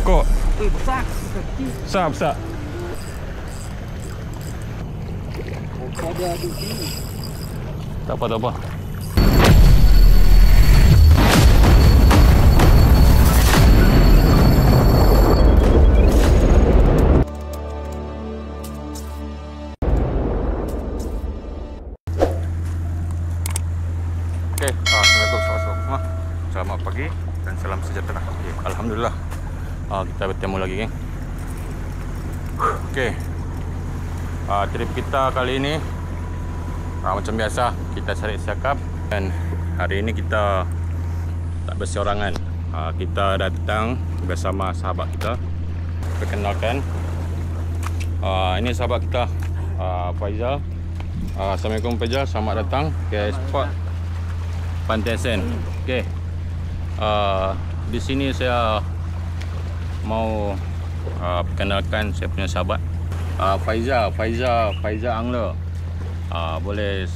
Kok. Besar. Kecil. Besar. Ada di sini. Tak apa. Assalamualaikum warahmatullahi. Selamat pagi dan salam sejahtera. Alhamdulillah, kita bertemu lagi, geng. Trip kita kali ini macam biasa, kita cari siakap. Dan hari ini kita tak berseorangan. Kita datang bersama sahabat kita. Perkenalkan, ini sahabat kita, Faizal. Assalamualaikum Faizal, selamat datang ke spot Pantai Sen. Di sini saya mau perkenalkan saya punya sahabat, Faizal Angler. Boleh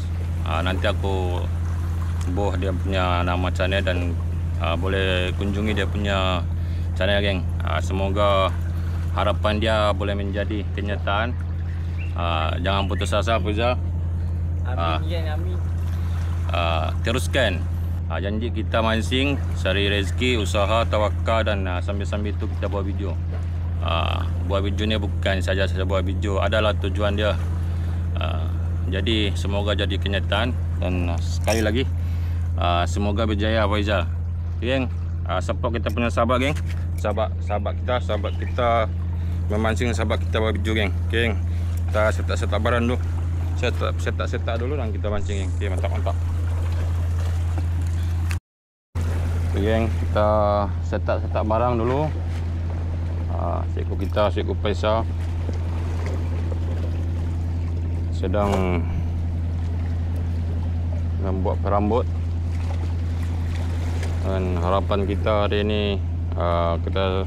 nanti aku buh dia punya nama channel dan boleh kunjungi dia punya channel, geng. Semoga harapan dia boleh menjadi kenyataan. Jangan putus asa, Faizal. Amin. Teruskan janji kita mancing, cari rezeki, usaha, tawakal, dan sambil-sambil itu kita buat video. Buat video ni bukan saja saya buat video, adalah tujuan dia. Jadi semoga jadi kenyataan. Dan sekali lagi semoga berjaya, Faizal. Geng, support kita punya sahabat, geng. Sahabat kita memancing, sahabat kita buat video, geng. Geng, kita setak barang dulu. Setak dulu dan kita mancing, geng. Mantap. Geng, kita setak barang dulu. Seekor Faizal sedang membuat perambut. Dan harapan kita hari ini kita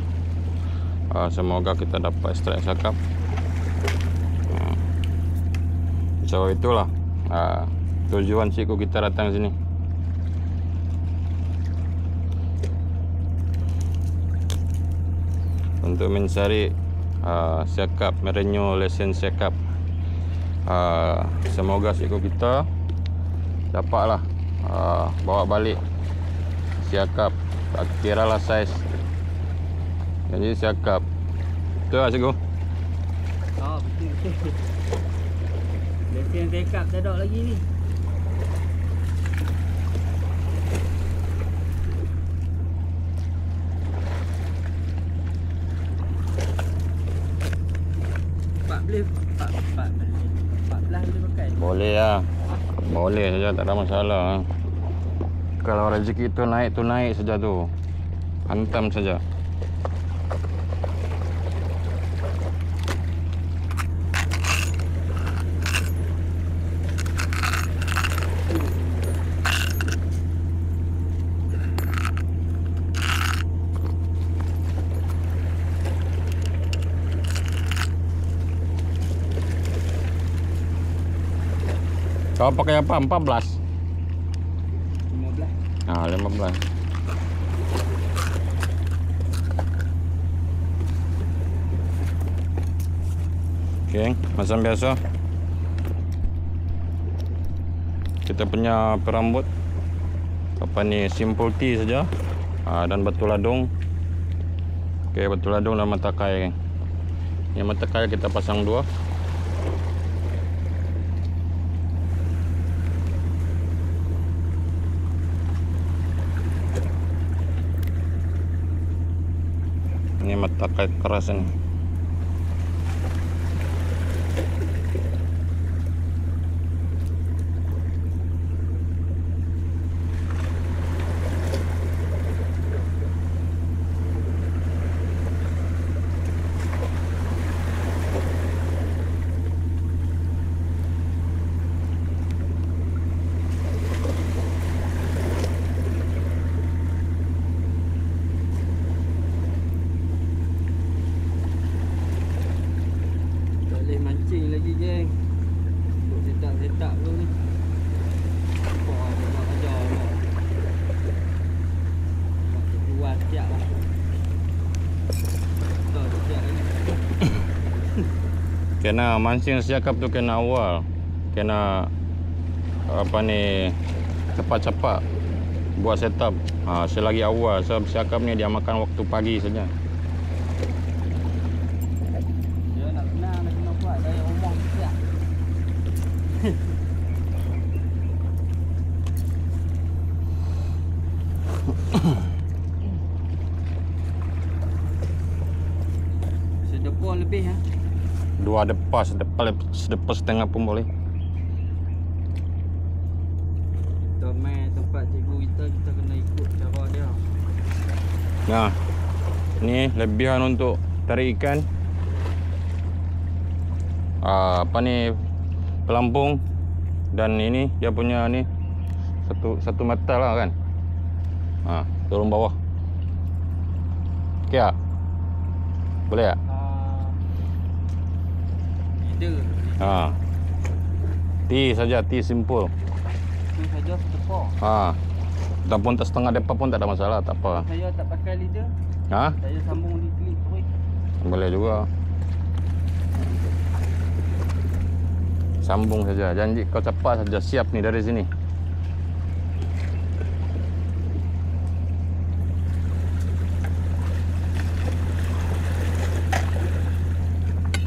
semoga kita dapat strike siakap. So itulah tujuan seekor kita datang sini. Untuk mencari siakap, merenyuh lesen siakap. Semoga seekor kita dapatlah bawa balik siakap. Tak kira lah saiz, jadi siakap. Betul lah, cikgu? Betul. Lesen siakap tak ada lagi ni. Boleh lah, boleh saja, tak ada masalah. Kalau rezeki tu naik saja tu, hantam saja. Kau pakai apa? 14? 15. Oke, macam biasa kita punya perambut apa ni, simple T saja. Dan batu ladung. Oke, batu ladung dan mata kai, geng. Yang mata kai kita pasang 2. Ini mata kait keras ini. Kena mancing siakap tu kena awal. Kena apa ni, cepat-cepat buat setup. Selagi awal sebab siakap ni dia makan waktu pagi saja. Dia nak senang nak kena buat saya omong siap. Sedepor lebih ha. 2 depas, sedepas setengah pun boleh. Kita main tempat cikgu kita kena ikut cara dia. Nah, ni lebihan untuk tarik ikan. Apa ni, pelampung. Dan ini dia punya ni satu mata lah kan. Turun bawah. Okey tak? Boleh tak? Leader. T saja, T simple. Itu saja sedepor. Ataupun tak setengah depa pun tak ada masalah, tak apa. Saya tak pakai leader. Saya sambung di klip terus. Boleh juga. Sambung saja. Janji kau cepat saja, siap ni dari sini.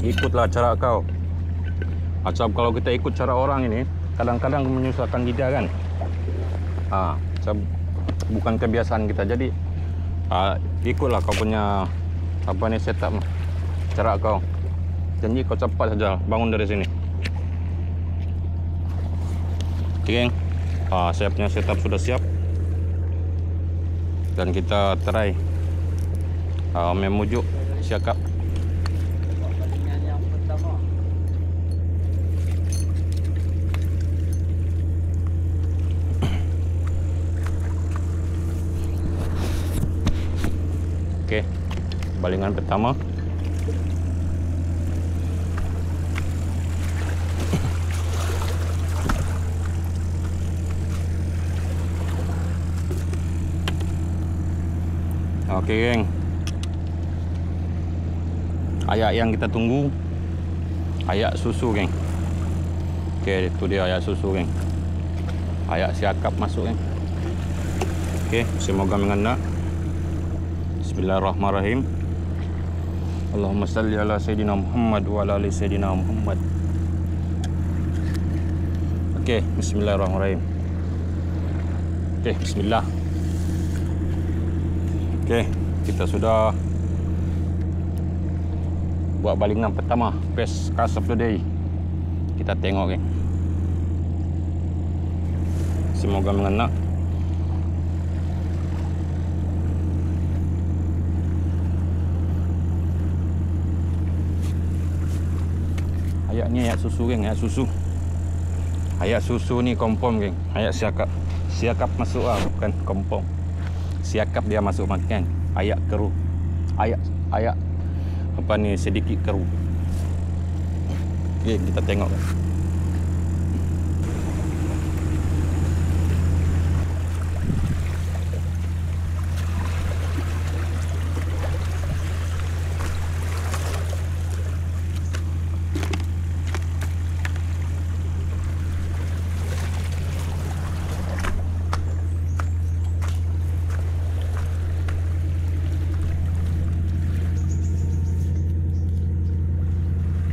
Ikutlah cara kau. Macam kalau kita ikut cara orang ini, kadang-kadang menyusahkan kita kan. Bukan kebiasaan kita. Jadi ikutlah kau punya apa ni, setup cara kau. Janji kau cepat saja bangun dari sini. Okey, geng. Saya punya setup sudah siap. Dan kita try memujuk siakap. Okey, balingan pertama. Okey, geng. Ayak yang kita tunggu, ayak susu, geng. Okey, itu dia ayak susu, geng. Ayak siakap masuk, geng. Okey, semoga mengena. Bismillahirrahmanirrahim. Allahumma salli ala Sayyidina Muhammad wa ala ali Sayyidina Muhammad. Okey, bismillahirrahmanirrahim. Okey, bismillah. Okey, kita sudah buat balingan pertama, first cast of the day. Kita tengok, geng. Semoga mengena. Ayak ni ayak susu, geng, ayak susu. Ayak susu ni kompom, geng. Ayak siakap. Siakap masuk lah, bukan kompom. Siakap dia masuk makan. Ayak keruh. Ayak apa ni, sedikit keruh. Okey, kita tengok.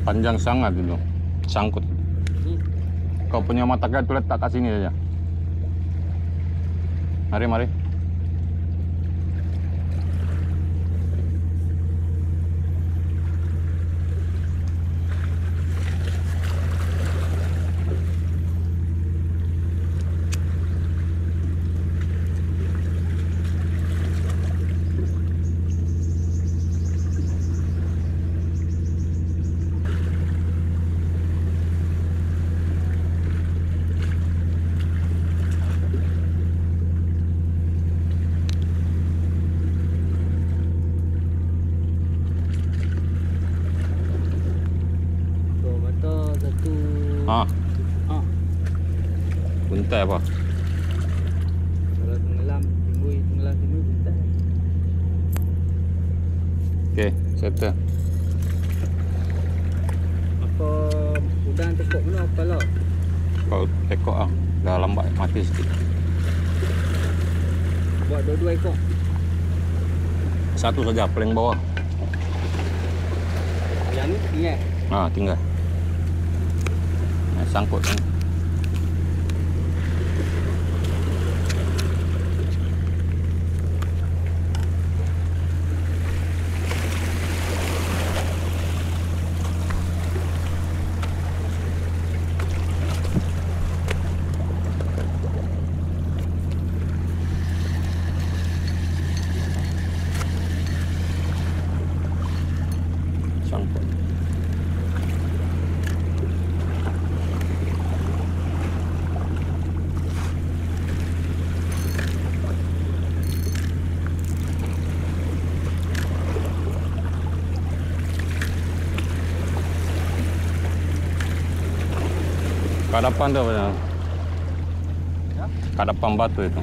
Panjang sangat dulu, sangkut. Kau punya mata kait tu letak kat sini saja. Mari. Buntai apa? Kalau tenggelam timbul buntai. Okey, settle. Dan tekuk pula apa lah. Kau ekor ah. Dah lambat mati sikit. Buat dua-dua ekor. Satu saja paling bawah. Yang ni tinggal. Tinggal. Sangkut ni. Sangkut. Kadapan tu apa? Ya? Kadapan batu itu.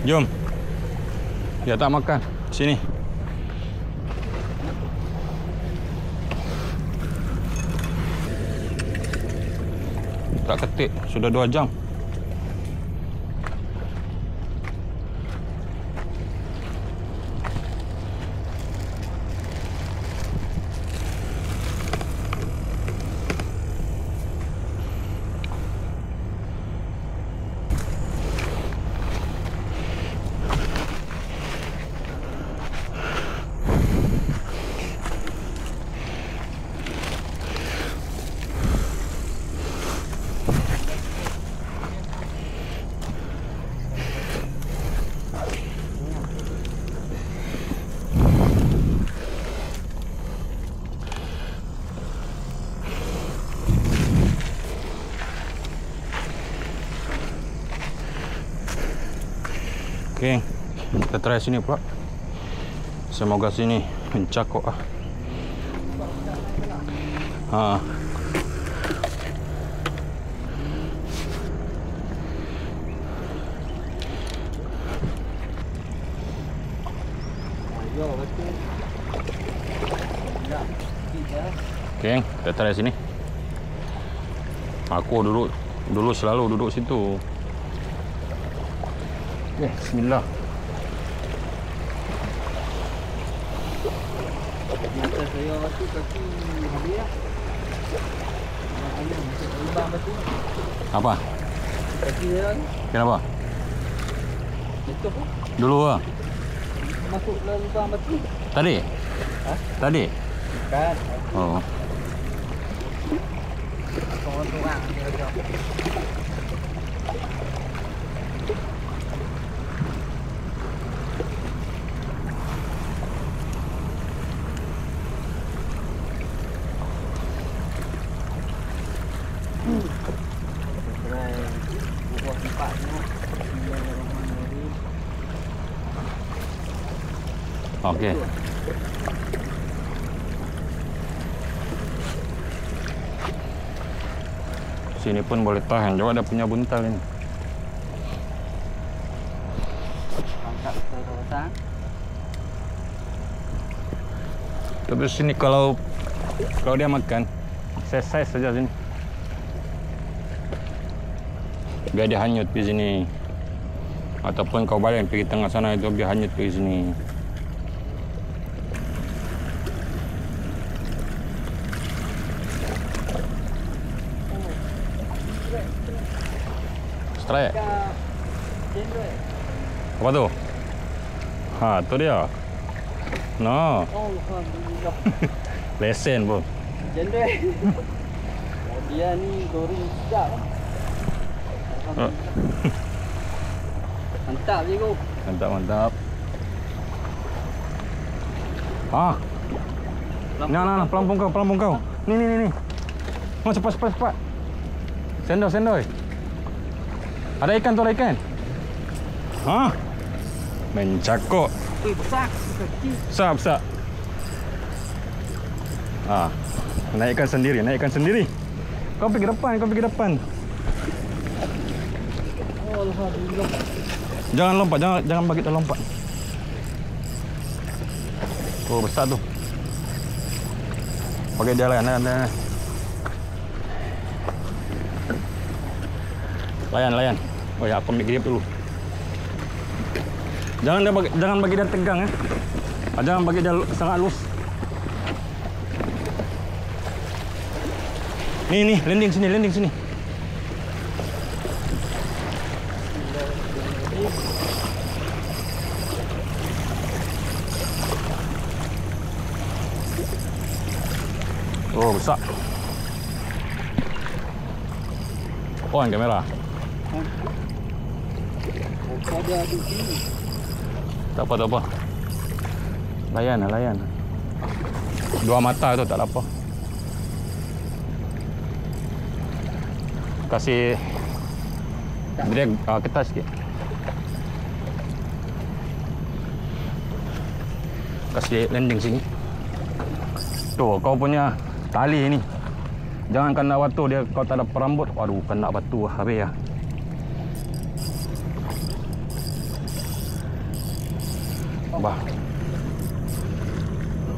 Jom. Dia tak makan. Sini. Tak ketik. Sudah 2 jam. Okey, kita try sini pula. Semoga sini mencakok ah. Yo, betul. Ya, kita. Okey, kita try sini. Aku dulu selalu duduk situ. Okey, bismillah. Mata saya waktu kaki habis lah. Ayam masuk lubang batu. Apa? Kaki dia lah. Kenapa? Jatuh pun. Dulu ah. Masuk dalam lubang batu. Tadi? Ha? Tadi? Kan. Oh. Sorang-sorang dia. Buah tempat tengok. Bismillahirrahmanirrahim. Okey. Sini pun boleh tahan. Jawab dia punya buntal ini. Angkat terus. Tapi sini kalau dia makan, size saja sini. Biar dia hanyut di sini. Ataupun kau balik pergi tengah sana itu biar hanyut pergi sini. Strike. Apa tu? Ha, tu dia. No. Alhamdulillah. Lesen pun. Jendel. Dia ni goreng sedap. Mantap je kau. Mantap. Ha. Nah, pelampung kau. Ni. Oh, cepat. Sendoi. Ada ikan tu, ada ikan. Ha? Mencakok. Besar. Kecil. Besar. Naikkan sendiri. Kau pergi depan. Alhamdulillah. Jangan lompat, jangan bagi kita lompat. Oh, besar tu. Pakai dia layan. Layan. Oh ya, aku ambil grip dulu. Jangan bagi dia tegang ya. Jangan bagi dia sangat lus. Nih, landing sini. Oh, besar. Oh, yang kamera. Ada di sini. Tak apa. Layan. Dua mata tu tak apa. Kasih drag ketat sikit. Kasih landing sini. Tuh, kau punya tali ni. Jangan kena batu dia, kau tak ada perambut. Waduh, kena batu habis ya. Bah.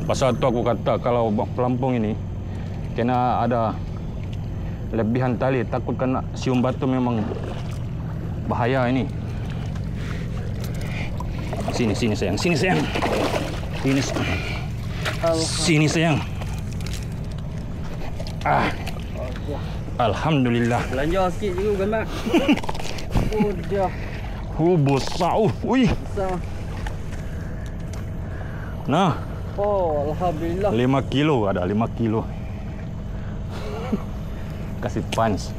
Pasal tu aku kata kalau pelampung ini kena ada lebihan tali, takut kena siung batu, memang bahaya ini. Sini sayang. Sini sayang. Alhamdulillah. Belanja sikit juga gambar. Oh dah. Besar. Ui. Besar. Nah. Oh, alhamdulillah. 5 kilo ada, 5 kilo. Kasih punch.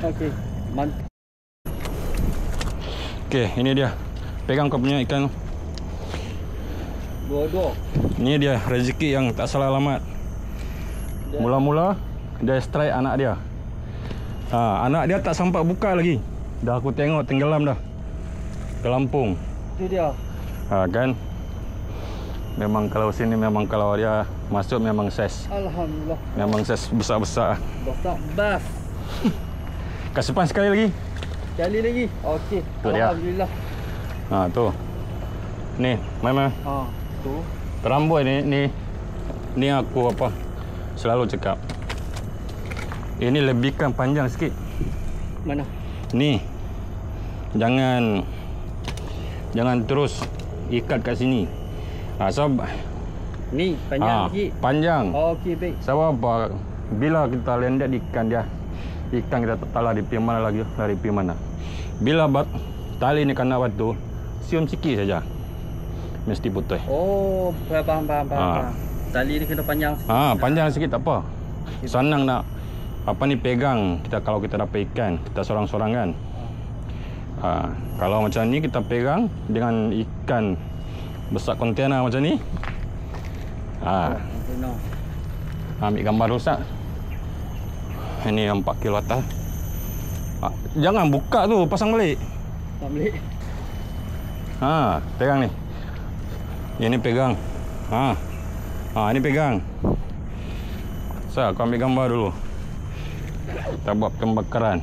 Okey, mantap. Okey, ini dia. Pegang kau punya ikan. Dua-dua. Ini dia rezeki yang tak salah alamat. Mula-mula dia strike anak dia. Anak dia tak sampai buka lagi. Dah aku tengok tenggelam dah. Kelampung. Itu dia. Kan. Memang kalau sini memang kalau dia masuk memang ses. Alhamdulillah. Memang ses besar-besar. Besar bas. Kasih pan sekali lagi. Sekali lagi. Okey. Alhamdulillah. Tu. Ni, mai. Tu. Terambut ni aku selalu cakap. Ini lebihkan panjang sikit. Mana? Ni. Jangan terus ikat kat sini. Sebab ni panjang sikit. Panjang. Okey, baik. Sebab apa? Bila kita landed ikan kita tak tahu dari mana lagi, Bila tali ni kena batu, sium sikit saja. Mesti putus. Oh, faham. Tali ni kena panjang sikit. Panjang sikit tak apa. Senang nak pegang kalau kita dapat ikan, kita sorang-sorang kan. Kalau macam ni kita pegang dengan ikan besar kontena macam ni. Ambil gambar rusak. Ini 4 kilo atas. Jangan buka tu, pasang balik. Pegang ni. Ini pegang. Ini pegang. Aku ambil gambar dulu. Kita buat pembakaran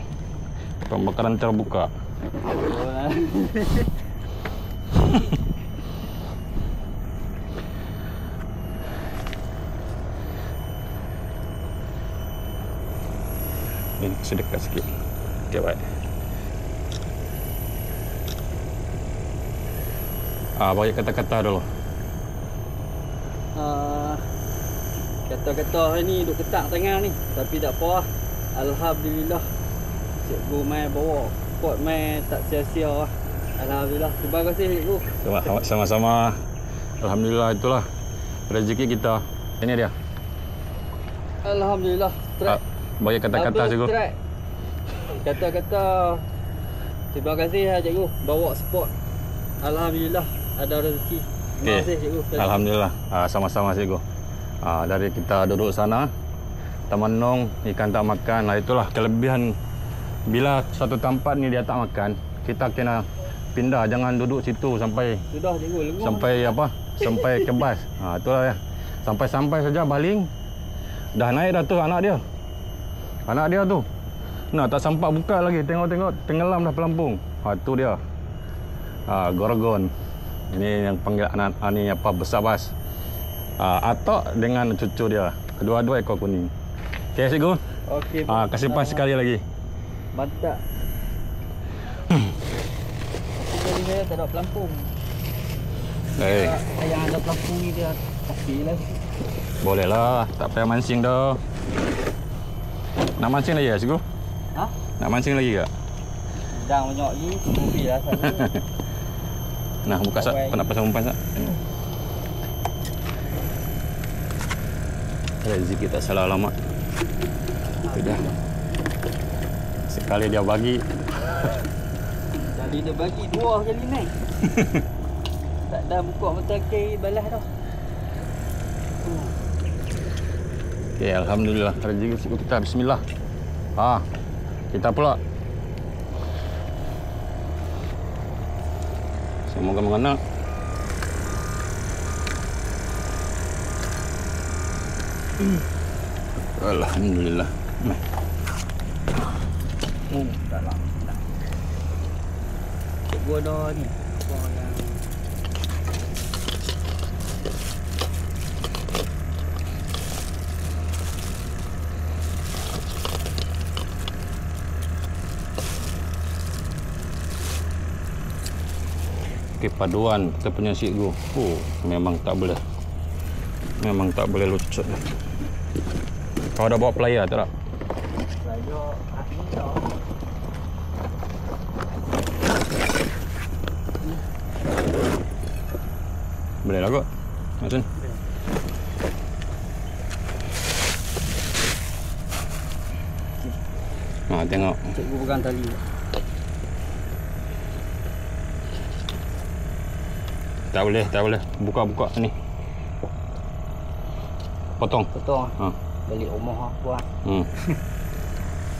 terbuka. Ini sedekat sikit. Okey, baik. Bagi kata-kata dulu. Kata-kata ni duk ketak tangan ni, tapi tak apa lah. Alhamdulillah. Cikgu mai bawa spot mai tak sia-sia lah. Alhamdulillah. Terima kasih cikgu. Sama-sama. Alhamdulillah, itulah rezeki kita. Ini dia. Alhamdulillah. Strike. Bagi kata-kata cikgu. Kata-kata terima kasih lah cikgu bawa spot. Alhamdulillah ada rezeki. Terima kasih cikgu. Alhamdulillah. Sama-sama cikgu. Dari kita duduk sana, kita menung, ikan tak makan. Itulah kelebihan bila satu tempat ni dia tak makan, kita kena pindah, jangan duduk situ sampai Sudah cikgu lenguh. Sampai kebas. Itulah ya. Sampai saja baling. Dah naik dah tu anak dia. Anak dia tu. Nah, tak sampai buka lagi. Tengok tenggelam dah pelampung. Tu dia. Gorgon. Ini yang panggil anak ni besar bas. Atok dengan cucu dia. Kedua-dua ekor kuning. Okey, cikgu. Okey. Kasih pan sekali lagi. Mantap. Jadi saya tak ada pelampung. Yang ada pelampung ni dia kasihlah. Boleh lah, tak payah mancing dah. Nak mancing lagi ya, cikgu? Ha? Nak mancing lagi ke? Sedang banyak lagi, kopi lah satu. Nah, buka sak, nak pasang umpan sak. Rezeki tak salah alamat. Sudah. Sekali dia bagi. Jadi dia bagi 2 kali naik. Tak dah buka mata ke balas dah. Okey, alhamdulillah rezeki kita. Bismillah. Kita pula. Semoga mengena. Alhamdulillah. Tak lah. Cikgu ada ni. Apa yang Okey, paduan kita punya cikgu. Memang tak boleh. Memang tak boleh lucut. Kau ada bawa player tak? saya ni dah. Boleh lah kot. Macam tengok. Cikgu pegang tali. Tak boleh. Buka ni. Potong. Balik rumah buat.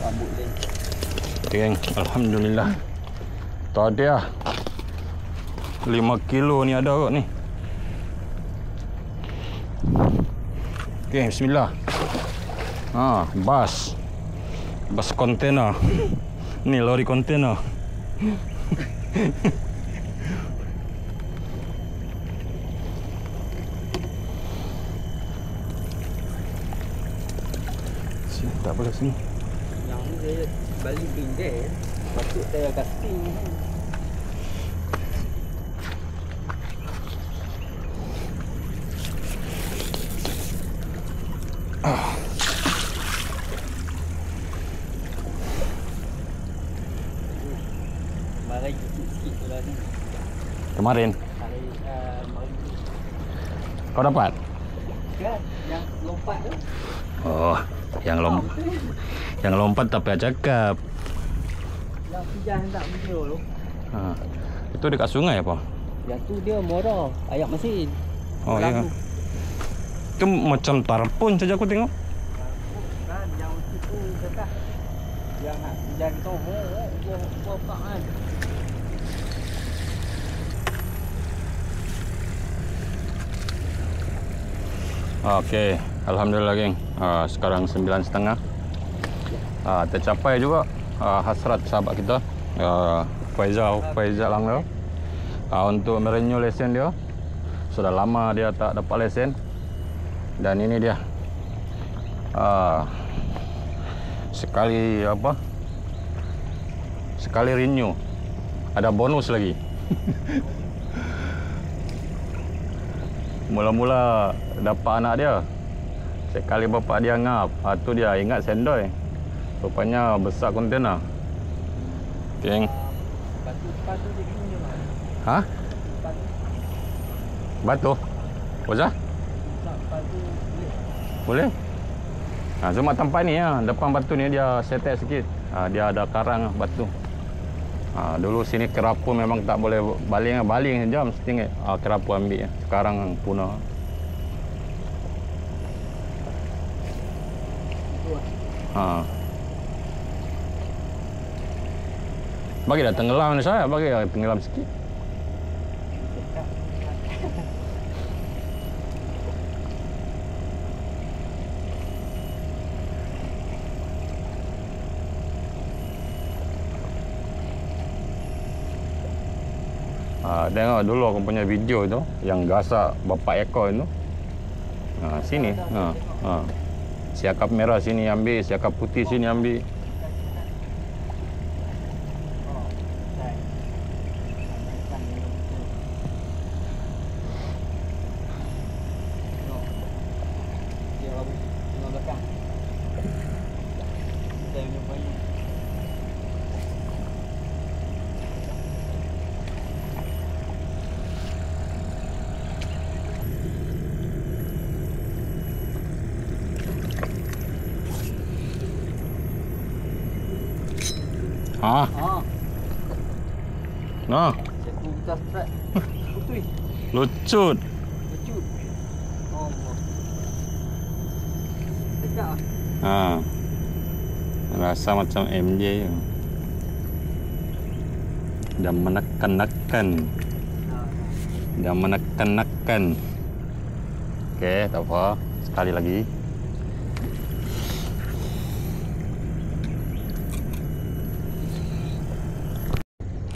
Rambut dia. Okay, geng. Alhamdulillah. Tadi 5 kilo ni ada kot ni. Okay, bismillah. Bas kontainer. Ni lori kontainer. Tak boleh sini. Yang ni saya balik pinggir. Patut saya casting. Mari sikit-sikit tu lah ni. Kemarin Mari kau dapat? kan yang lompat tu. Yang lompat tak payah cakap. Yang pijah hendak video tu. Itu dekat sungai apa? Yang tu dia murah, ayak mesin. Ya. Itu macam tarpon saja aku tengok. Kan yang itu dekat. Yang nak pijah tu buah kan. Okey, alhamdulillah geng. Sekarang 9.30. Tercapai juga hasrat sahabat kita, Faizal Langga, untuk merenew lesen dia. Sudah lama dia tak dapat lesen. Dan ini dia. Sekali renew ada bonus lagi. Mula-mula dapat anak dia, sekali bapak dia ngap, tu dia ingat sendoi. Rupanya besar kontainer. Geng. Batu dia kena Ha? Batu? Wazah? Batu Boleh? Cuma tempat ni depan batu ni dia setek sikit. Dia ada karang batu. Dulu sini kerapu memang tak boleh baling saja, mesti kerapu ambil. Sekarang punah. Ha. Bagi dah tenggelam ni saya, bagi dah tenggelam sikit. Tengok dulu aku punya video tu yang gasak bapak ekor tu. Sini. Siakap merah sini ambil, siakap putih sini ambil. Nah, Aku buka strap. Putui. lucut. Lucu. Oh. Dekat ah. Rasa macam MJ. Dah menekan-nekan. Dah menekan-nekan. Okey, tak apa. Sekali lagi.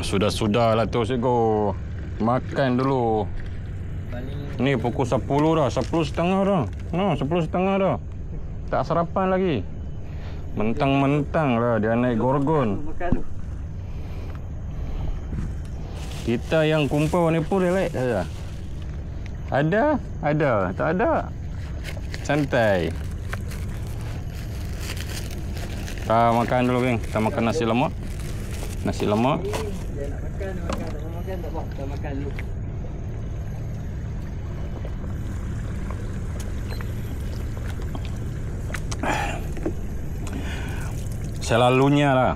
Sudah-sudahlah tu Sego. Makan dulu. Ni pukul 10 dah, 10.30 dah. 10.30 dah. Tak sarapan lagi. Mentang-mentang lah dia naik gorgon. Makan tu. Kita yang kumpul ni pun relax saja. Ada, tak ada. Santai. Kita makan dulu, geng. Kita makan nasi lemak. Nasi lemak. Dia nak makan, dia makan. Tak mau makan, tak apa. Kita makan dulu. Selalunya lah,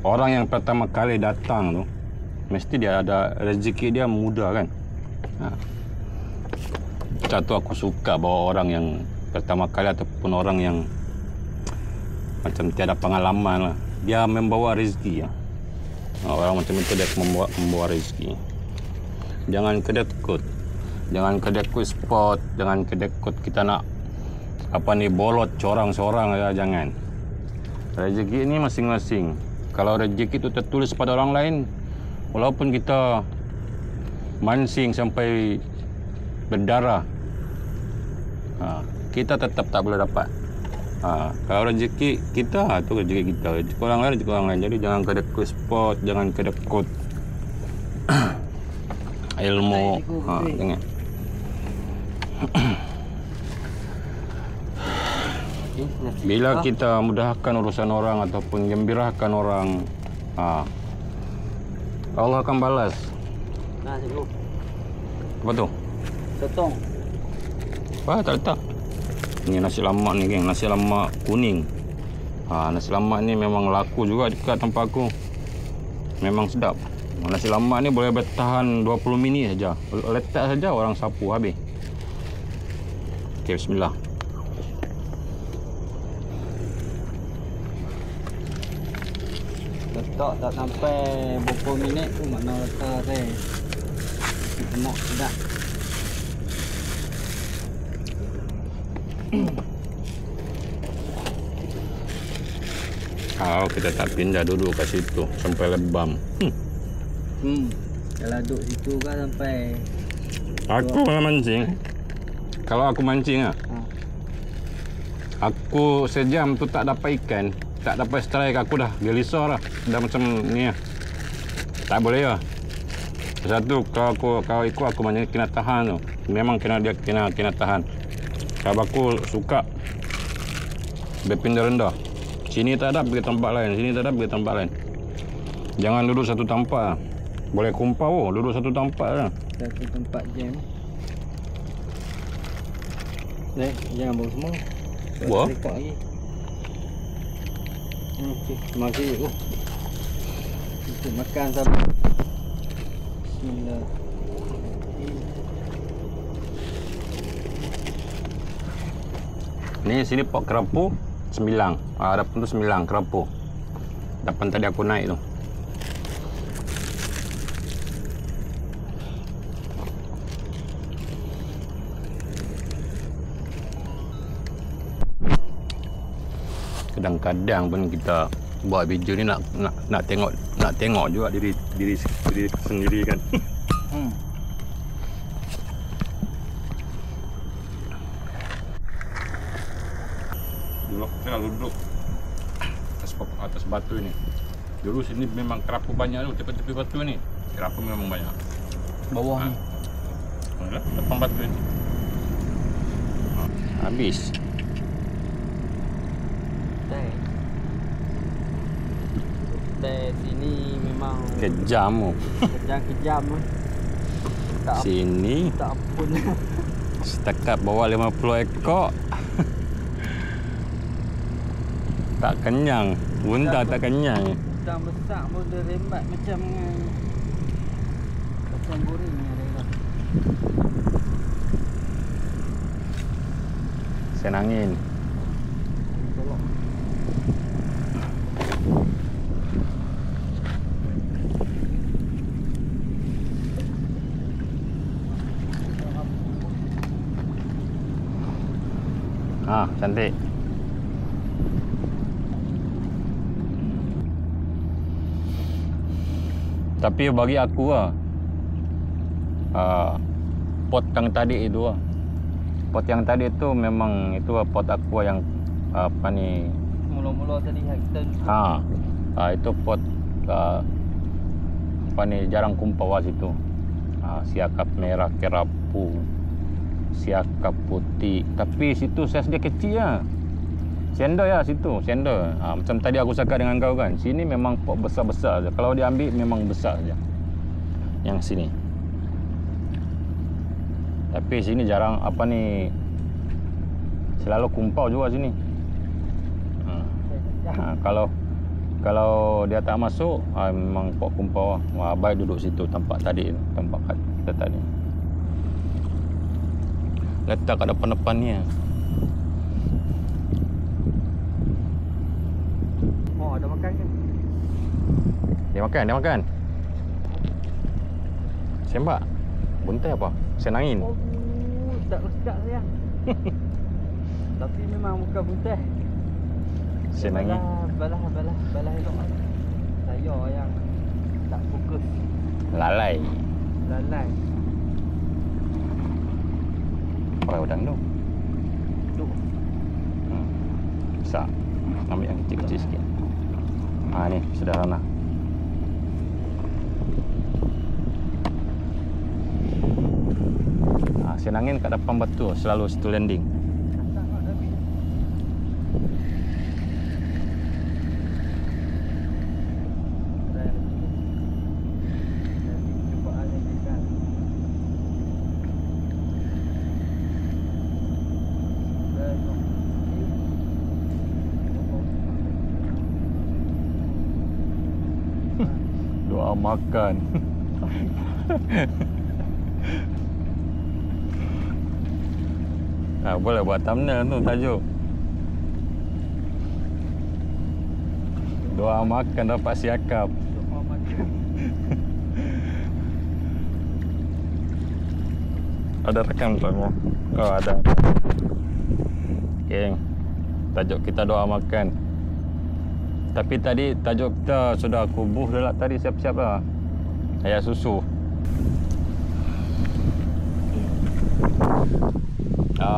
orang yang pertama kali datang tu, mesti dia ada rezeki dia mudah kan. Satu aku suka bawa orang yang pertama kali ataupun orang yang macam tiada pengalaman lah. Dia membawa rezeki ya. Orang macam itu dia membawa rezeki. Jangan kedekut. Jangan kedekut spot, jangan kedekut kita nak apa ni bolot corang-corang ya, jangan. Rezeki ini masing-masing. Kalau rezeki itu tertulis pada orang lain, walaupun kita mancing sampai berdarah, kita tetap tak boleh dapat. Kalau rezeki kita, tu rezeki kita. Rezeki orang lain, rezeki orang lain. Jadi jangan kedekut sport, jangan kedekut ilmu. Jangan. Bila kita mudahkan urusan orang ataupun gembirakan orang, Allah akan balas. Nah, cikgu. Apa tu? Sotong. Wah, tak letak. Ini nasi lemak ni, geng. Nasi lemak kuning. Nasi lemak ni memang laku juga dekat tempat aku. Memang sedap. Nasi lemak ni boleh bertahan 20 minit saja. Letak saja orang sapu habis. Okey, bismillah. Letak tak sampai berapa minit tu makna letak teh. Lemak sedap. Kita tak pindah duduk kat situ sampai lebam. Kalau duduk situ kan sampai Aku mancing. Kalau aku mancing aku sejam tu tak dapat ikan, tak dapat strike, aku dah gelisah lah. Dah macam ni lah. Tak boleh lah. Satu, kalau ikut aku mancing kena tahan tu. Memang kena tahan. Kalau aku suka berpindah rendah. Sini tak ada, pergi tempat lain. Sini tak ada, pergi tempat lain. Jangan duduk satu tempat. Boleh kumpau, duduk satu tempat lah. satu tempat jam. Jangan bawa semua. Buah? Lekat lagi. Okey, terima kasih. Kita makan sampai. Bismillah. Ni sini pak kerapu. 9. Depan tu 9 kerapu. Depan tadi aku naik tu. Kadang-kadang pun kita buat video ni nak tengok juga diri sendiri kan. Dulu saya duduk atas batu ini. Dulu sini memang kerapu banyak tu, tepi-tepi batu ni. Kerapu memang banyak. Bawah ni. Depan batu ini. Habis. Teh sini memang Kejam tu. kejam lah. Tak Sini tak ampun. setakat bawa 50 ekor. Tak kenyang. Bunda tak kenyang. Udang besar pun dia rembat macam boring ni ada dah. Senangin. Tolong. Cantik. Tapi bagi aku pot yang tadi itu pot yang tadi itu memang itu pot aqua yang apa ni Mula-mula tadi kita itu pot apa ni jarang kumpul situ. Siakap merah, kerapu, siakap putih, tapi situ saiz dia kecil lah. Sender ya situ, sender. Macam tadi aku cakap dengan kau kan, sini memang pot besar-besar saja. Kalau diambil memang besar saja. Yang sini. Tapi sini jarang apa ni, selalu kumpau juga sini. Kalau dia tak masuk, memang pot kumpau. Abai duduk situ tempat tadi, tempat kita tadi. Letak kat depan-depan ni. Ada makan ke? Dia makan. Sembak. Buntai apa? Senangin. Sedap sayang. Tapi memang bukan buntai. Senangin. Balah elok kan. Saya yang tak fokus. Lalai. Pakai udang tu. Duk. Besar. Ambil yang kecil-kecil sikit. Ni sederhana. Senangin kat depan batu, selalu situ landing. Doa makan. Boleh buat thumbnail tu tajuk. Doa makan dapat siakap. Doa makan. Ada rekam tak? Ada. Okey. Tajuk kita doa makan. Tapi tadi tajuk kita sudah aku buh dah lah tadi, siap-siap dah. Ayam susu.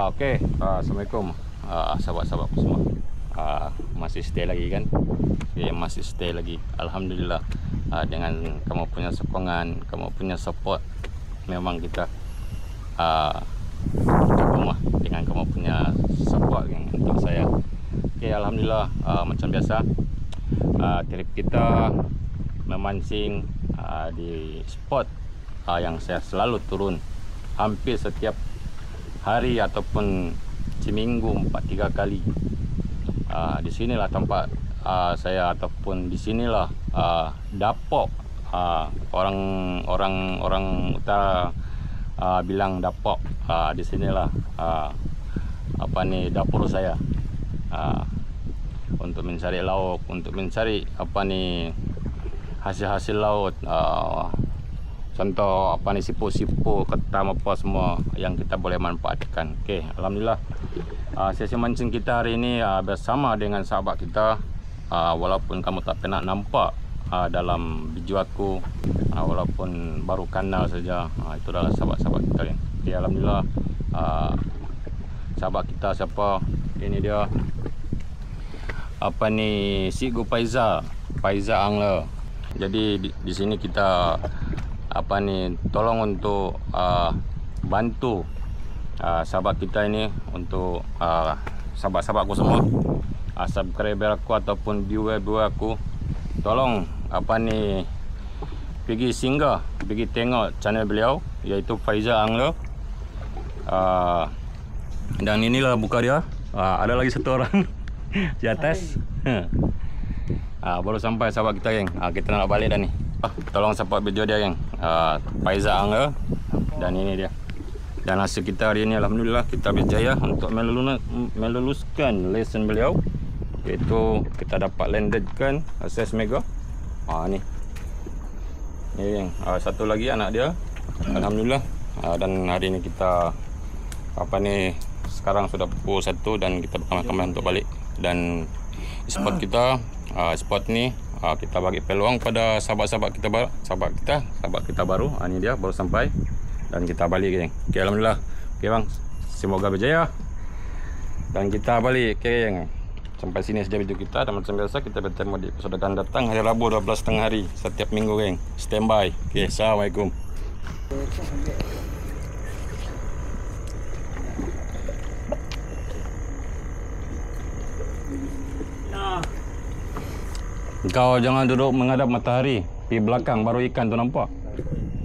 Okey. Assalamualaikum. Sahabat-sahabat semua. Masih stay lagi kan? Masih stay lagi. Alhamdulillah. Dengan kamu punya sokongan, kamu punya support, memang kita rumah dengan kamu punya support untuk saya. Okey, alhamdulillah. Macam biasa, trip kita memancing di spot yang saya selalu turun hampir setiap hari ataupun seminggu 4-3 kali. Di sinilah tempat saya, ataupun di sinilah dapok, orang utara bilang dapok. Di sinilah apa ni dapur saya. untuk mencari lauk, untuk mencari apa ni hasil-hasil laut. Contoh apa ni siput-siput, ketam apa semua yang kita boleh manfaatkan. Okey, alhamdulillah. Sesi mancing kita hari ini bersama dengan sahabat kita. Walaupun kamu tak pernah nampak dalam video aku, walaupun baru kenal saja, itu adalah sahabat-sahabat kita kan. Okey, alhamdulillah. Sahabat kita siapa? Ini dia. Apa ni Cikgu Faiza Angler. Jadi di sini kita apa ni tolong untuk bantu sahabat kita ini, untuk sahabat-sahabat aku semua, subscriber aku ataupun viewer aku, tolong apa ni pergi singgah, pergi tengok channel beliau iaitu Faiza Angler. Dan inilah buka dia. Ada lagi satu orang di atas. Baru sampai sahabat kita geng. Kita nak balik dah ni. Tolong support video dia geng. Faiza Angler. Dan ini dia. Dan hasil kita hari ini alhamdulillah kita berjaya untuk meluluskan lesen beliau, iaitu kita dapat landedkan size mega. Ni geng. Satu lagi anak dia alhamdulillah. Dan hari ini kita apa ni sekarang sudah pukul 1 dan kita berkemah-kemah untuk balik. Dan spot kita spot ni kita bagi peluang pada sahabat kita baru. Ini dia baru sampai dan kita balik geng. Okey, alhamdulillah. Okey bang, semoga berjaya dan kita balik. Okey geng, sampai sini saja video kita, dan macam biasa kita bertemu di episode akan datang hari Rabu 12 hari setiap minggu geng. Standby. Okey, assalamualaikum. Kau jangan duduk menghadap matahari, di belakang baru ikan tu nampak.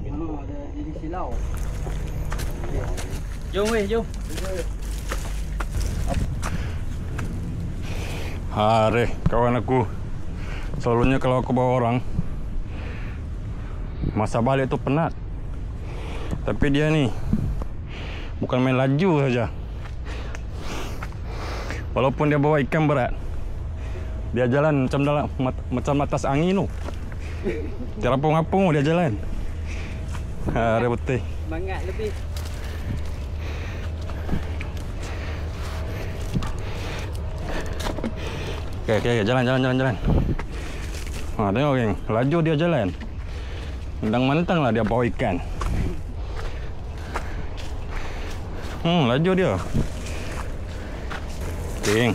Ada jadi silau. Jom weh, jom. Hari kawan aku, selalunya kalau aku bawa orang, masa balik tu penat. Tapi dia ni bukan main laju saja. Walaupun dia bawa ikan berat, dia jalan macam atas angin tu. Terapung-apung dia jalan. Hari betul. Semangat lebih. Okey, jalan. Tengok geng, laju dia jalan. Mentang-mentang lah dia bawa ikan. Laju dia. Geng,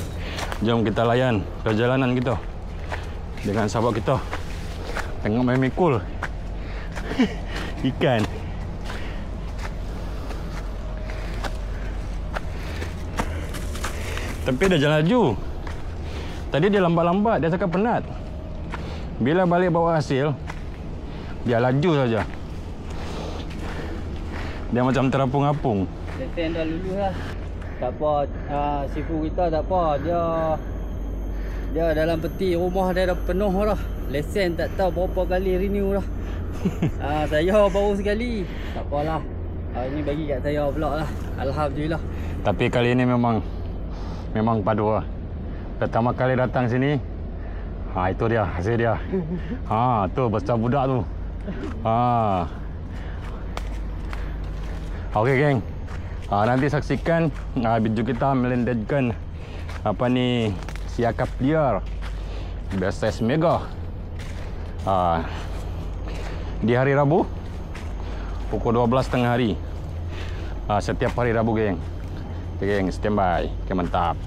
jom kita layan perjalanan kita dengan sahabat kita. Tengok main mikul ikan. Tapi dia jalan laju. Tadi dia lambat-lambat, dia cakap penat. Bila balik bawa hasil, dia laju saja. Dia macam terapung-apung. Lesen dah lulus lah. Tak apa, sifu kita tak apa. Dia dalam peti rumah dia dah penuh dah. Lesen tak tahu berapa kali renew dah. Saya baru sekali. Tak apalah. Ini bagi kat saya pula lah. Alhamdulillah. Tapi kali ini memang padu lah. Pertama kali datang sini, itu dia hasil dia. Tu besar budak tu. Okey geng. Nanti saksikan video kita melandedkan apa ni siakap liar size mega di hari Rabu pukul 12 hari. Setiap hari Rabu geng. Okay, geng, standby. Okay, mantap.